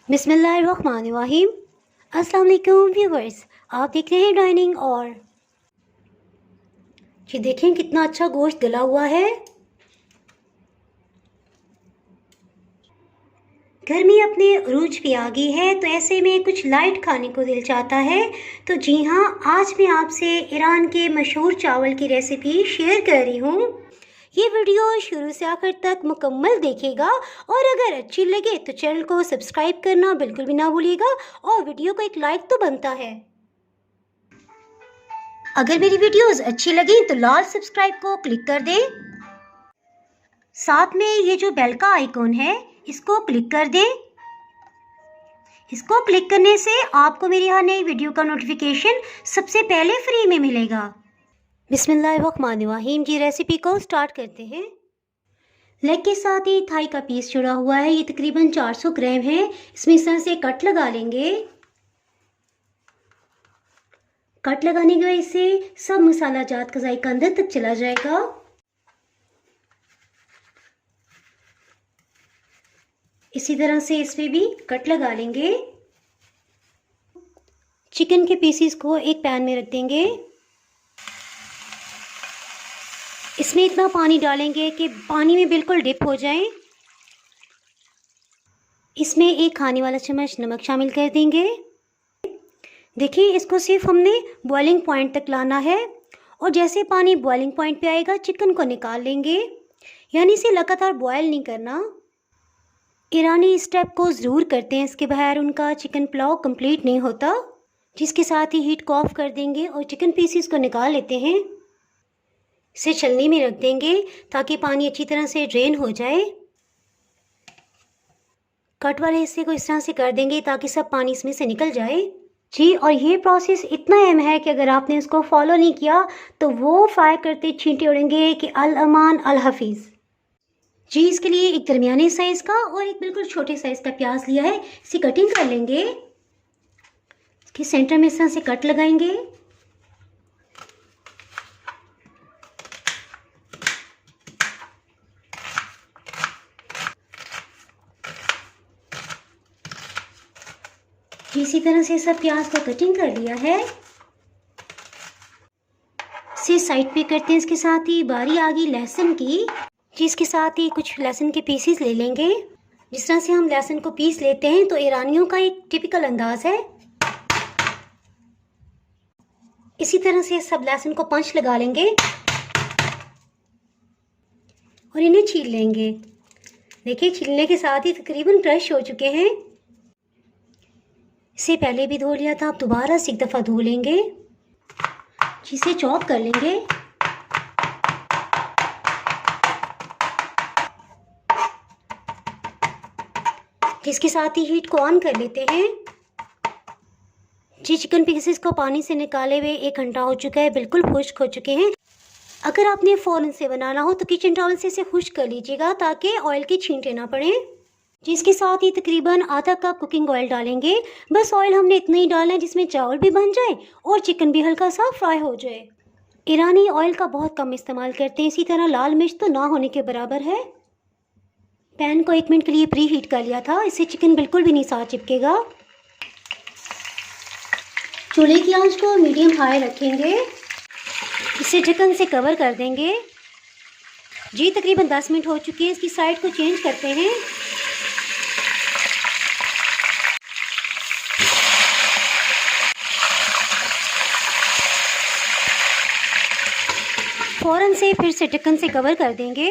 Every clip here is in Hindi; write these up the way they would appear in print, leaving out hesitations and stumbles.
बिस्मिल्लाहिर्रहमानिर्रहीम। अस्सलाम वालेकुम व्यूवर्स, आप देख रहे हैं डाइनिंग। और ये देखें कितना अच्छा गोश्त गला हुआ है। गर्मी अपने अरूज पे आ गई है, तो ऐसे में कुछ लाइट खाने को दिल चाहता है। तो जी हाँ, आज मैं आपसे ईरान के मशहूर चावल की रेसिपी शेयर कर रही हूँ। ये वीडियो शुरू से आखिर तक मुकम्मल देखिएगा, और अगर अच्छी लगे तो चैनल को सब्सक्राइब करना बिल्कुल भी ना भूलिएगा, और वीडियो को एक लाइक तो बनता है। अगर मेरी वीडियोस अच्छी लगी तो लाल सब्सक्राइब को क्लिक कर दें। साथ में ये जो बेल का आइकॉन है इसको क्लिक कर दें। इसको क्लिक करने से आपको मेरी हर नई वीडियो का नोटिफिकेशन सबसे पहले फ्री में मिलेगा। बिस्मिल्लाहिर्रहमानिर्रहीम। जी रेसिपी को स्टार्ट करते हैं। लेग के साथ ही थाई का पीस जुड़ा हुआ है, ये तकरीबन 400 ग्राम है। इसमें इस तरह से कट लगा लेंगे। कट लगाने की वजह से सब मसाला जात का जायका अंदर तक चला जाएगा। इसी तरह से इस पे भी कट लगा लेंगे। चिकन के पीसीस को एक पैन में रख देंगे। इसमें इतना पानी डालेंगे कि पानी में बिल्कुल डिप हो जाए। इसमें एक खाने वाला चम्मच नमक शामिल कर देंगे। देखिए, इसको सिर्फ हमने बॉइलिंग पॉइंट तक लाना है, और जैसे पानी बॉइलिंग पॉइंट पे आएगा चिकन को निकाल लेंगे, यानी इसे लगातार बॉयल नहीं करना। ईरानी इस स्टेप को ज़रूर करते हैं, इसके बगैर उनका चिकन पुलाव कंप्लीट नहीं होता। जिसके साथ ही हीट को ऑफ कर देंगे और चिकन पीसीस को निकाल लेते हैं। इसे छलनी में रख देंगे ताकि पानी अच्छी तरह से ड्रेन हो जाए। कट वाले हिस्से को इस तरह से कर देंगे ताकि सब पानी इसमें से निकल जाए। जी, और ये प्रोसेस इतना अहम है कि अगर आपने इसको फॉलो नहीं किया तो वो फ्राई करते छींटे उड़ेंगे कि अल अमान अल हफीज़। जी, इसके लिए एक दरमियाने साइज़ का और एक बिल्कुल छोटे साइज़ का प्याज लिया है, इसे कटिंग कर लेंगे। इसके सेंटर में इस तरह से कट लगाएंगे। इसी तरह से सब प्याज का कटिंग कर लिया है। इसे साइड पे करते हैं। इसके साथ ही बारी आ गई लहसुन की। जिसके साथ ही कुछ लहसुन के पीसेस ले लेंगे। जिस तरह से हम लहसुन को पीस लेते हैं तो ईरानियों का एक टिपिकल अंदाज है। इसी तरह से सब लहसुन को पंच लगा लेंगे और इन्हें छील लेंगे। देखिए, छीलने के साथ ही तकरीबन क्रश हो चुके हैं। इसे पहले भी धो लिया था, अब दोबारा से एक दफ़ा धो लेंगे, जिसे चॉप कर लेंगे। इसके साथ ही हीट को ऑन कर लेते हैं। जी, चिकन पीसेस को पानी से निकाले हुए 1 घंटा हो चुका है, बिल्कुल खुश्क हो चुके हैं। अगर आपने फ़ौरन से बनाना हो तो किचन टॉवल से इसे खुश्क कर लीजिएगा ताकि ऑयल की छींटे ना पड़े। जिसके साथ ही तकरीबन आधा कप कुकिंग ऑयल डालेंगे। बस ऑयल हमने इतना ही डालना है जिसमें चावल भी बन जाए और चिकन भी हल्का सा फ्राई हो जाए। ईरानी ऑयल का बहुत कम इस्तेमाल करते हैं। इसी तरह लाल मिर्च तो ना होने के बराबर है। पैन को 1 मिनट के लिए प्री हीट कर लिया था, इससे चिकन बिल्कुल भी नहीं साथ चिपकेगा। चूल्हे की आंच को मीडियम हाई रखेंगे। इसे ढक्कन से कवर कर देंगे। जी, तकरीबन 10 मिनट हो चुके हैं। इसकी साइड को चेंज करते हैं। फ़ौरन से फिर से ढक्कन से कवर कर देंगे।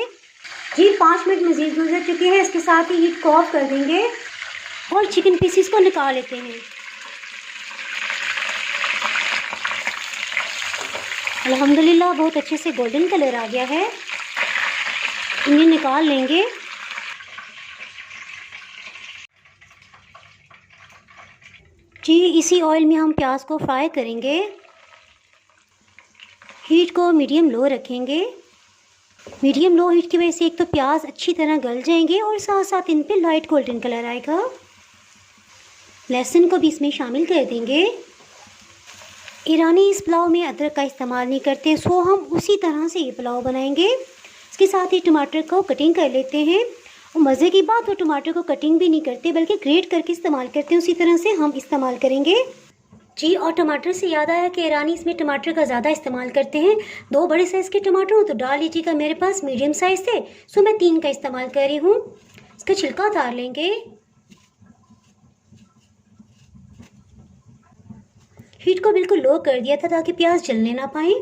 जी, 5 मिनट मज़ीद गुजर चुके हैं। इसके साथ ही हीट को ऑफ कर देंगे और चिकन पीसीस को निकाल लेते हैं। अल्हम्दुलिल्लाह बहुत अच्छे से गोल्डन कलर आ गया है। इन्हें निकाल लेंगे। जी, इसी ऑयल में हम प्याज को फ्राई करेंगे। हीट को मीडियम लो रखेंगे। मीडियम लो हीट की वजह से एक तो प्याज अच्छी तरह गल जाएंगे और साथ साथ इन पे लाइट गोल्डन कलर आएगा। लहसुन को भी इसमें शामिल कर देंगे। ईरानी इस पुलाव में अदरक का इस्तेमाल नहीं करते, सो हम उसी तरह से ये पुलाव बनाएंगे। इसके साथ ही टमाटर को कटिंग कर लेते हैं। और मज़े की बात, वो टमाटर को कटिंग भी नहीं करते बल्कि ग्रेट करके इस्तेमाल करते हैं, उसी तरह से हम इस्तेमाल करेंगे जी। और टमाटर से याद आया कि ईरानी इसमें टमाटर का ज़्यादा इस्तेमाल करते हैं। 2 बड़े साइज़ के टमाटर हो तो डाल लीजिएगा, मेरे पास मीडियम साइज़ थे सो मैं 3 का इस्तेमाल कर रही हूँ। इसका छिलका उतार लेंगे। हीट को बिल्कुल लो कर दिया था ताकि प्याज जलने ना पाए।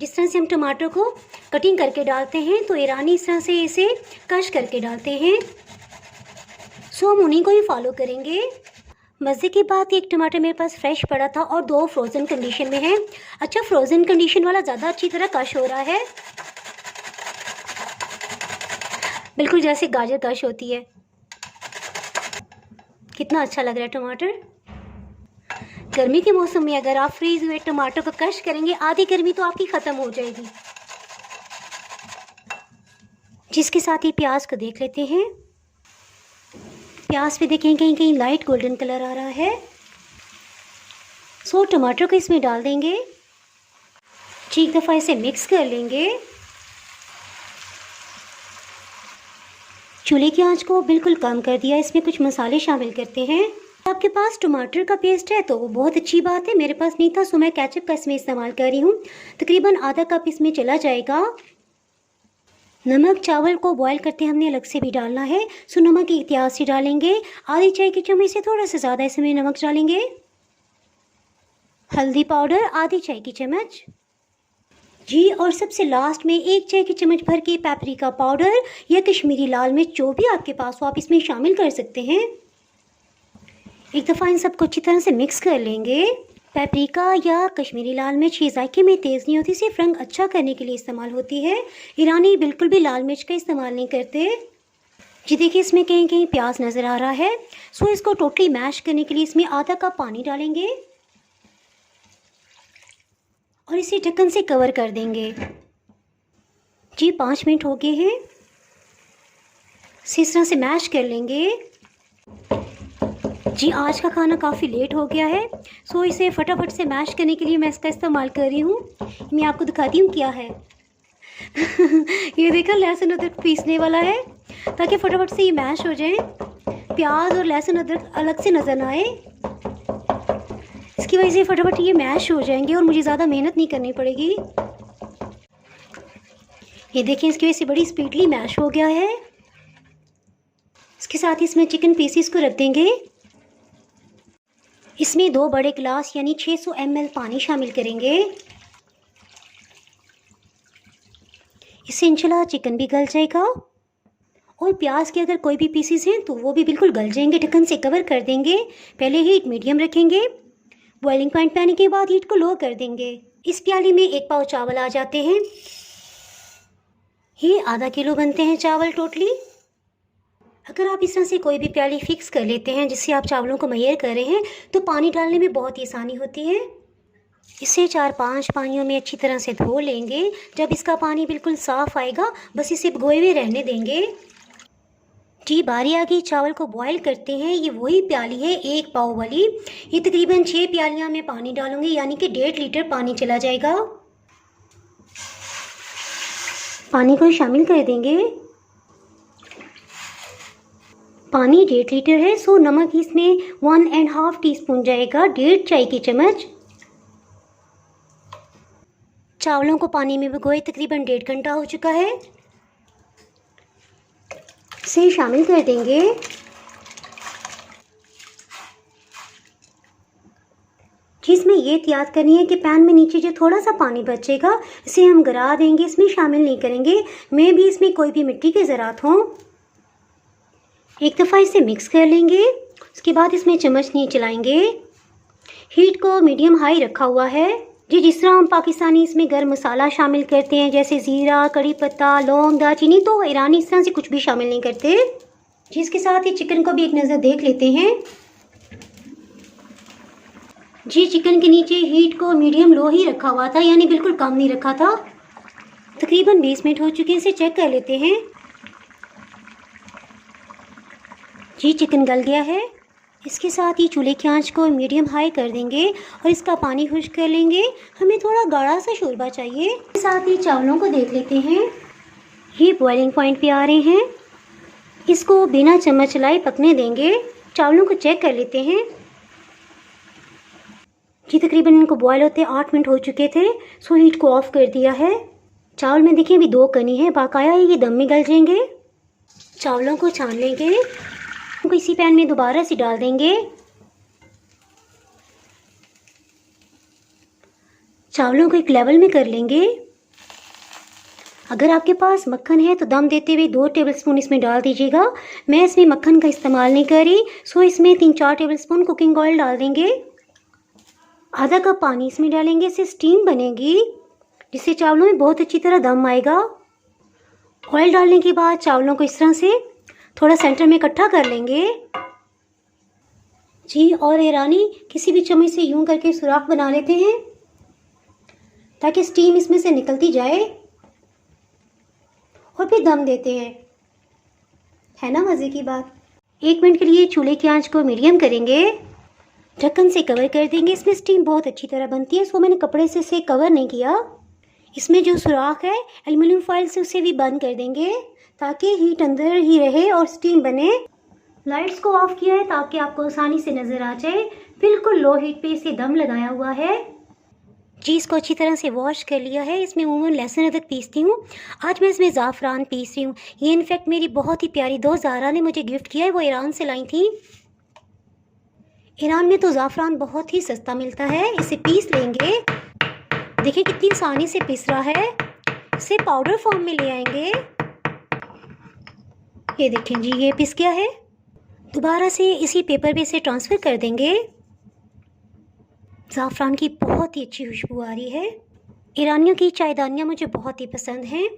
जिस तरह से हम टमाटर को कटिंग करके डालते हैं तो ईरानी इस तरह से इसे कश करके डालते हैं, सो हम उन्हीं को ही फॉलो करेंगे। मज़े की बात, एक टमाटर मेरे पास फ्रेश पड़ा था और 2 फ्रोज़न कंडीशन में है। अच्छा, फ्रोज़न कंडीशन वाला ज़्यादा अच्छी तरह कश हो रहा है, बिल्कुल जैसे गाजर कश होती है। कितना अच्छा लग रहा है टमाटर। गर्मी के मौसम में अगर आप फ्रीज हुए टमाटर को कश करेंगे, आधी गर्मी तो आपकी ख़त्म हो जाएगी। जिसके साथ ही प्याज को देख लेते हैं। प्याज पे देखें कहीं कहीं लाइट गोल्डन कलर आ रहा है, सो टमाटर को इसमें डाल देंगे जी। एक दफ़ा इसे मिक्स कर लेंगे। चूल्हे की आंच को बिल्कुल कम कर दिया। इसमें कुछ मसाले शामिल करते हैं। आपके पास टमाटर का पेस्ट है तो वो बहुत अच्छी बात है, मेरे पास नहीं था सो मैं केचप का इसमें इस्तेमाल कर रही हूँ। तकरीबन आधा कप इसमें चला जाएगा। नमक चावल को बॉईल करते हमने अलग से भी डालना है, सो नमक एहतियात से डालेंगे। आधी चाय की चम्मच से थोड़ा सा ज़्यादा इसमें नमक डालेंगे। हल्दी पाउडर आधी चाय की चम्मच जी। और सबसे लास्ट में 1 चाय की चम्मच भर के पेपरिका पाउडर या कश्मीरी लाल मिर्च, जो भी आपके पास हो आप इसमें शामिल कर सकते हैं। एक दफ़ा इन सबको अच्छी तरह से मिक्स कर लेंगे। पेपरिका या कश्मीरी लाल मिर्च ये जायके में तेज़ नहीं होती, सिर्फ रंग अच्छा करने के लिए इस्तेमाल होती है। ईरानी बिल्कुल भी लाल मिर्च का इस्तेमाल नहीं करते जी। देखिए इसमें कहीं कहीं प्याज नज़र आ रहा है, सो इसको टोटली मैश करने के लिए इसमें आधा कप पानी डालेंगे और इसे ढक्कन से कवर कर देंगे जी। 5 मिनट हो गए हैं। इस तरह से मैश कर लेंगे जी। आज का खाना काफ़ी लेट हो गया है, सो इसे फटाफट से मैश करने के लिए मैं इसका इस्तेमाल कर रही हूँ। मैं आपको दिखाती हूँ क्या है। ये देखा, लहसुन अदरक पीसने वाला है ताकि फटाफट से ये मैश हो जाए। प्याज और लहसुन अदरक अलग से नज़र ना आए, इसकी वजह से फटाफट ये मैश हो जाएंगे और मुझे ज़्यादा मेहनत नहीं करनी पड़ेगी। ये देखिए इसकी वजह से बड़ी स्पीडली मैश हो गया है। इसके साथ ही इसमें चिकन पीसीस को रख देंगे। इसमें 2 बड़े गिलास यानी 600 ml पानी शामिल करेंगे। इससे इंशाल्लाह चिकन भी गल जाएगा और प्याज के अगर कोई भी पीसीस हैं तो वो भी बिल्कुल गल जाएंगे। ढक्कन से कवर कर देंगे। पहले हीट मीडियम रखेंगे, बॉइलिंग पॉइंट पे आने के बाद हीट को लो कर देंगे। इस प्याली में 1 पाव चावल आ जाते हैं। ये आधा किलो बनते हैं चावल टोटली। अगर आप इस तरह से कोई भी प्याली फिक्स कर लेते हैं जिससे आप चावलों को मैयर कर रहे हैं तो पानी डालने में बहुत ही आसानी होती है। इसे 4-5 पानियों में अच्छी तरह से धो लेंगे। जब इसका पानी बिल्कुल साफ़ आएगा बस इसे भिगोए हुए रहने देंगे जी। बारी आ गई चावल को बॉईल करते हैं। ये वही प्याली है 1 पाव वाली, ये तकरीबन 6 प्यालियाँ मैं पानी डालूंगी यानी कि 1.5 लीटर पानी चला जाएगा। पानी को शामिल कर देंगे। पानी 1.5 लीटर है, सो नमक इसमें 1.5 टीस्पून जाएगा, 1.5 चाय की चम्मच। चावलों को पानी में भिगोए तकरीबन 1.5 घंटा हो चुका है। इसे शामिल कर देंगे। जिसमें ये एहतियात करनी है कि पैन में नीचे जो थोड़ा सा पानी बचेगा इसे हम गिरा देंगे, इसमें शामिल नहीं करेंगे। मैं भी इसमें कोई भी मिट्टी के ज़रात हों। एक दफ़ा इसे मिक्स कर लेंगे। उसके बाद इसमें चम्मच नहीं चलाएंगे। हीट को मीडियम हाई रखा हुआ है जी। जिस तरह हम पाकिस्तानी इसमें गर्म मसाला शामिल करते हैं जैसे ज़ीरा, कड़ी पत्ता, लौंग, दालचीनी, तो ईरानी इस तरह से कुछ भी शामिल नहीं करते। जिसके साथ ही चिकन को भी एक नज़र देख लेते हैं जी। चिकन के नीचे हीट को मीडियम लो ही रखा हुआ था, यानी बिल्कुल कम नहीं रखा था। तकरीबन 20 मिनट हो चुके हैं, इसे चेक कर लेते हैं जी। चिकन गल गया है। इसके साथ ही चूल्हे की आंच को मीडियम हाई कर देंगे और इसका पानी खुश्क कर लेंगे। हमें थोड़ा गाढ़ा सा शोरबा चाहिए। इसके साथ ही चावलों को देख लेते हैं, ये बॉइलिंग पॉइंट पे आ रहे हैं। इसको बिना चम्मच चलाए पकने देंगे। चावलों को चेक कर लेते हैं। जी तकरीबन इनको बॉयल होते 8 मिनट हो चुके थे। सो हीट को ऑफ कर दिया है। चावल में देखिए अभी 2 कनी है, बकाया ये दम में गल जाएंगे। चावलों को छान लेंगे। उनको इसी पैन में दोबारा से डाल देंगे। चावलों को एक लेवल में कर लेंगे। अगर आपके पास मक्खन है तो दम देते हुए 2 टेबलस्पून इसमें डाल दीजिएगा। मैं इसमें मक्खन का इस्तेमाल नहीं कर रही, सो इसमें 3-4 टेबलस्पून कुकिंग ऑयल डाल देंगे। आधा कप पानी इसमें डालेंगे, इससे स्टीम बनेगी जिससे चावलों में बहुत अच्छी तरह दम आएगा। ऑयल डालने के बाद चावलों को इस तरह से थोड़ा सेंटर में इकट्ठा कर लेंगे। जी और ईरानी किसी भी चम्मच से यूं करके सुराख बना लेते हैं ताकि स्टीम इसमें से निकलती जाए और फिर दम देते हैं। है ना मज़े की बात। 1 मिनट के लिए चूल्हे की आंच को मीडियम करेंगे। ढक्कन से कवर कर देंगे। इसमें स्टीम बहुत अच्छी तरह बनती है, सो मैंने कपड़े से इसे कवर नहीं किया। इसमें जो सुराख है एल्युमिनियम फॉइल से उसे भी बंद कर देंगे ताकि हीट अंदर ही रहे और स्टीम बने। लाइट्स को ऑफ किया है ताकि आपको आसानी से नज़र आ जाए। बिल्कुल लो हीट पे इसे दम लगाया हुआ है। जी इसको अच्छी तरह से वॉश कर लिया है। इसमें अमूमन लहसुन अदरक पीसती हूँ, आज मैं इसमें ज़ाफ़रान पीस रही हूँ। ये इनफैक्ट मेरी बहुत ही प्यारी दोस्त ज़ारा ने मुझे गिफ्ट किया है, वो ईरान से लाई थी। ईरान में तो ज़ाफ़रान बहुत ही सस्ता मिलता है। इसे पीस लेंगे। देखिए कितनी आसानी से पिस रहा है। इसे पाउडर फॉर्म में ले आएंगे। ये देखें जी ये पिस गया है। दोबारा से इसी पेपर पे इसे ट्रांसफ़र कर देंगे। ज़ाफ़रान की बहुत ही अच्छी खुशबू आ रही है। ईरानियों की चायदानियाँ मुझे बहुत ही पसंद हैं।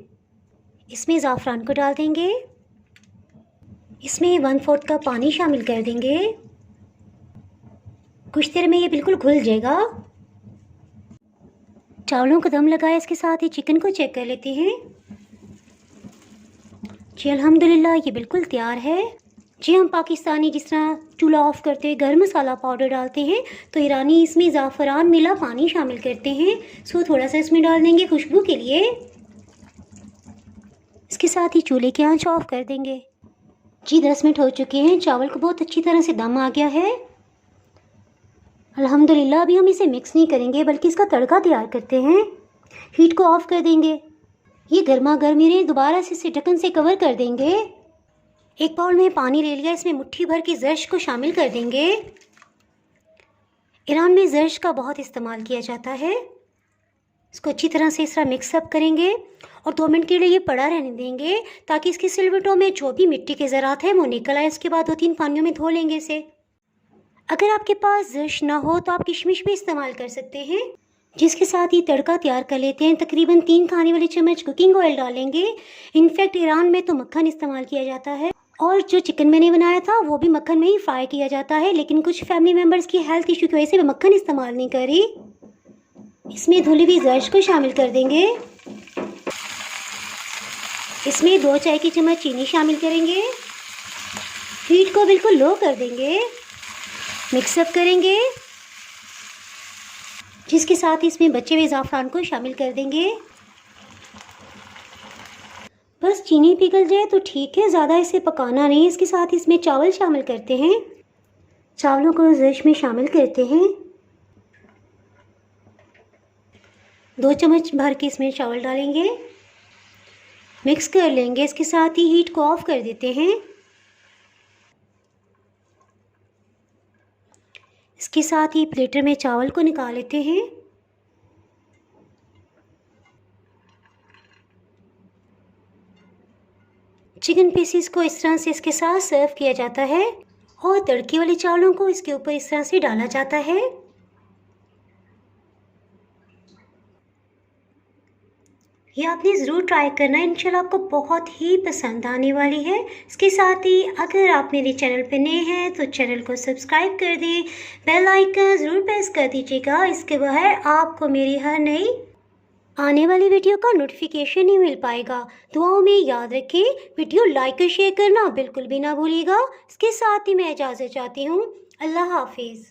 इसमें ज़ाफ़रान को डाल देंगे। इसमें 1/4 कप पानी शामिल कर देंगे। कुछ देर में ये बिल्कुल घुल जाएगा। चावलों को दम लगाया, इसके साथ ही चिकन को चेक कर लेते हैं। जी अल्हम्दुलिल्लाह ये बिल्कुल तैयार है। जी हम पाकिस्तानी जिस तरह चूल्हा ऑफ करते हुए गरम मसाला पाउडर डालते हैं तो ईरानी इसमें ज़ाफ़रान मिला पानी शामिल करते हैं। सो थोड़ा सा इसमें डाल देंगे खुशबू के लिए। इसके साथ ही चूल्हे की आंच ऑफ कर देंगे। जी 10 मिनट हो चुके हैं। चावल को बहुत अच्छी तरह से दम आ गया है अल्हम्दुलिल्लाह। अभी हम इसे मिक्स नहीं करेंगे बल्कि इसका तड़का तैयार करते हैं। हीट को ऑफ कर देंगे। ये गर्मा गर्म ही रहे। दोबारा से इसे ढक्कन से कवर कर देंगे। एक बाउल में पानी ले लिया, इसमें मुट्ठी भर के ज़र्श को शामिल कर देंगे। ईरान में ज़र्श का बहुत इस्तेमाल किया जाता है। इसको अच्छी तरह से इस तरह मिक्सअप करेंगे और 2 मिनट के लिए ये पड़ा रहने देंगे ताकि इसकी सिलवटों में जो भी मिट्टी के ज़रात हैं वो निकल आए। उसके बाद 2-3 पानियों में धो लेंगे इसे। अगर आपके पास ज़र्श ना हो तो आप किशमिश भी इस्तेमाल कर सकते हैं। जिसके साथ ही तड़का तैयार कर लेते हैं। तकरीबन 3 खाने वाले चम्मच कुकिंग ऑयल डालेंगे। इनफैक्ट ईरान में तो मक्खन इस्तेमाल किया जाता है और जो चिकन मैंने बनाया था वो भी मक्खन में ही फ्राई किया जाता है, लेकिन कुछ फैमिली मेम्बर्स की हेल्थ इशू की वजह से मैं मक्खन इस्तेमाल नहीं करी। इसमें धुली हुई ज़र्श को शामिल कर देंगे। इसमें 2 चाय की चम्मच चीनी शामिल करेंगे। हीट को बिल्कुल लो कर देंगे। मिक्सअप करेंगे जिसके साथ ही इसमें बचे हुए ज़ाफ़रान को शामिल कर देंगे। बस चीनी पिघल जाए तो ठीक है, ज़्यादा इसे पकाना नहीं। इसके साथ ही इसमें चावल शामिल करते हैं। चावलों को ज़र्श में शामिल करते हैं। 2 चम्मच भर के इसमें चावल डालेंगे। मिक्स कर लेंगे। इसके साथ ही हीट को ऑफ कर देते हैं। इसके साथ ही प्लेटर में चावल को निकाल लेते हैं। चिकन पीसीस को इस तरह से इसके साथ सर्व किया जाता है और तड़के वाले चावलों को इसके ऊपर इस तरह से डाला जाता है। ये आपने ज़रूर ट्राई करना है, इंशाल्लाह आपको बहुत ही पसंद आने वाली है। इसके साथ ही अगर आप मेरे चैनल पर नए हैं तो चैनल को सब्सक्राइब कर दें, बेल आइकन ज़रूर प्रेस कर दीजिएगा। इसके बगैर आपको मेरी हर नई आने वाली वीडियो का नोटिफिकेशन नहीं मिल पाएगा। दुआओं में याद रखें, वीडियो लाइक और शेयर करना बिल्कुल भी ना भूलिएगा। इसके साथ ही मैं इजाज़त चाहती हूँ। अल्लाह हाफिज़।